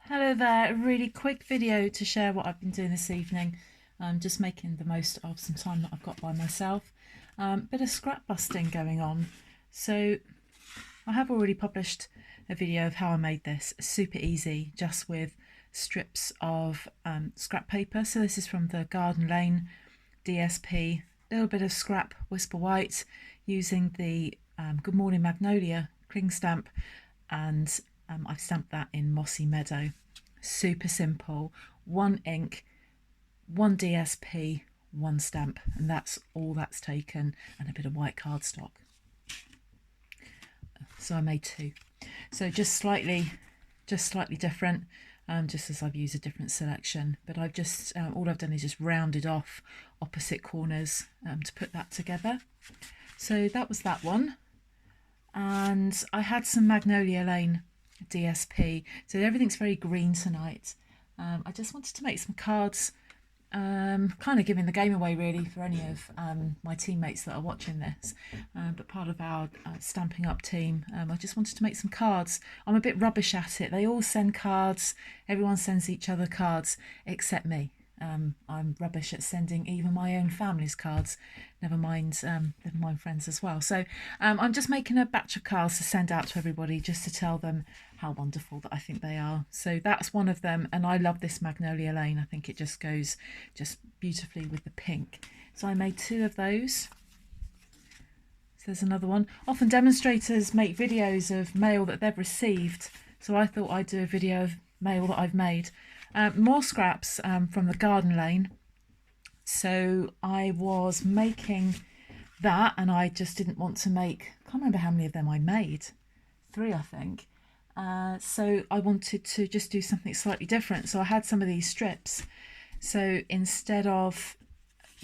Hello there, a really quick video to share what I've been doing this evening. Just making the most of some time that I've got by myself. Bit of scrap busting going on. So I have already published a video of how I made this. Super easy, just with strips of scrap paper. So this is from the Garden Lane DSP. A little bit of scrap Whisper White using the Good Morning Magnolia cling stamp, and I've stamped that in Mossy Meadow. Super simple, one ink, one DSP, one stamp, and that's all that's taken, and a bit of white cardstock. So I made two. So just slightly different, just as I've used a different selection. But I've just all I've done is just rounded off opposite corners to put that together. So that was that one. And I had some Magnolia Lane DSP, so everything's very green tonight. I just wanted to make some cards, kind of giving the game away really for any of my teammates that are watching this, but part of our Stamping Up team. I just wanted to make some cards. I'm a bit rubbish at it. They all send cards, everyone sends each other cards except me. I'm rubbish at sending even my own family's cards, never mind friends as well. So I'm just making a batch of cards to send out to everybody, just to tell them how wonderful that I think they are. So that's one of them, and I love this Magnolia Lane. I think it just goes just beautifully with the pink. So I made two of those. So there's another one. Often demonstrators make videos of mail that they've received, so I thought I'd do a video of mail that I've made. More scraps from the Garden Lane. So I was making that, and I just didn't want to make, I can't remember how many of them I made, 3 I think. So I wanted to just do something slightly different. So I had some of these strips. So instead of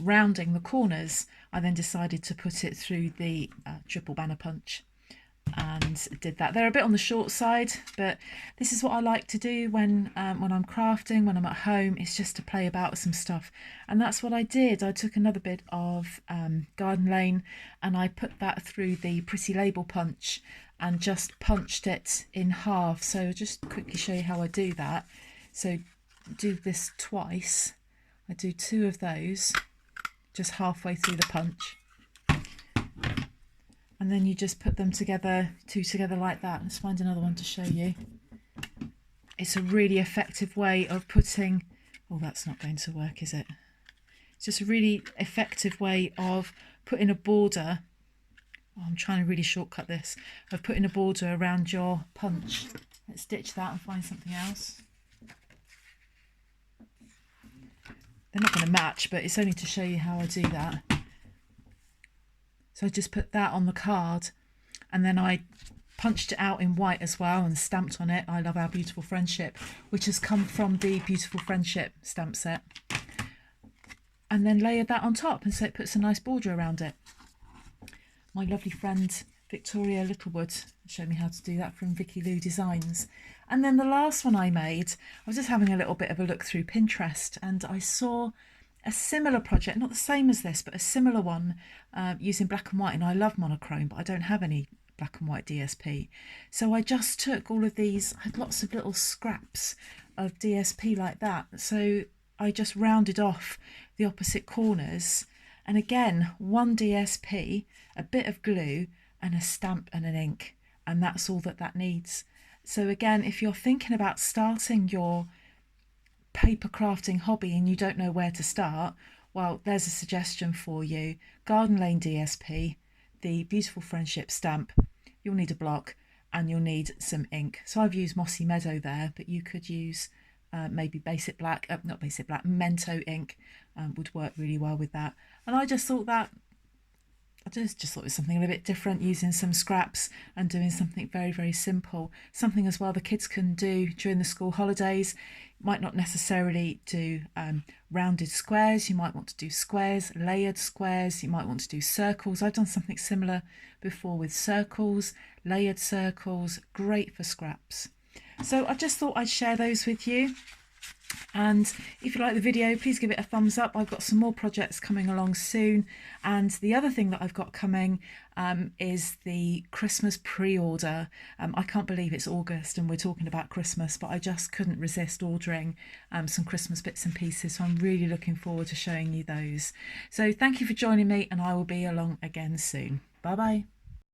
rounding the corners, I then decided to put it through the triple banner punch, and did that. They're a bit on the short side, but this is what I like to do when I'm crafting, when I'm at home. It's just to play about with some stuff, and that's what I did. I took another bit of Garden Lane, and I put that through the Pretty Label punch and just punched it in half. So just quickly show you how I do that. So do this twice. I do 2 of those just halfway through the punch, and then you just put them together, 2 together like that. Let's find another one to show you. It's a really effective way of putting, oh, that's not going to work, is it? It's just a really effective way of putting a border, oh, I'm trying to really shortcut this, of putting a border around your punch. Let's ditch that and find something else. They're not going to match, but it's only to show you how I do that. So I just put that on the card, and then I punched it out in white as well and stamped on it, I love our beautiful friendship, which has come from the Beautiful Friendship stamp set. And then layered that on top, and so it puts a nice border around it. My lovely friend Victoria Littlewood showed me how to do that from Vicky Lou Designs. And then the last one I made, I was just having a little bit of a look through Pinterest, and I saw a similar project, not the same as this, but a similar one using black and white. And I love monochrome, but I don't have any black and white DSP. So I just took all of these, I had lots of little scraps of DSP like that. So I just rounded off the opposite corners. And again, one DSP, a bit of glue, and a stamp and an ink. And that's all that needs. So again, if you're thinking about starting your paper crafting hobby and you don't know where to start, well, there's a suggestion for you. Garden Lane DSP, the Beautiful Friendship stamp, you'll need a block, and you'll need some ink. So I've used Mossy Meadow there, but you could use maybe basic black, not basic black, Mento ink would work really well with that. And I just thought that, I just thought it was something a little bit different, using some scraps and doing something very, very simple. Something as well the kids can do during the school holidays. You might not necessarily do rounded squares. You might want to do squares, layered squares. You might want to do circles. I've done something similar before with circles, layered circles, great for scraps. So I just thought I'd share those with you. And if you like the video, please give it a thumbs up. I've got some more projects coming along soon. And the other thing that I've got coming is the Christmas pre-order. I can't believe it's August and we're talking about Christmas, but I just couldn't resist ordering some Christmas bits and pieces. So I'm really looking forward to showing you those. So thank you for joining me, and I will be along again soon. Bye bye.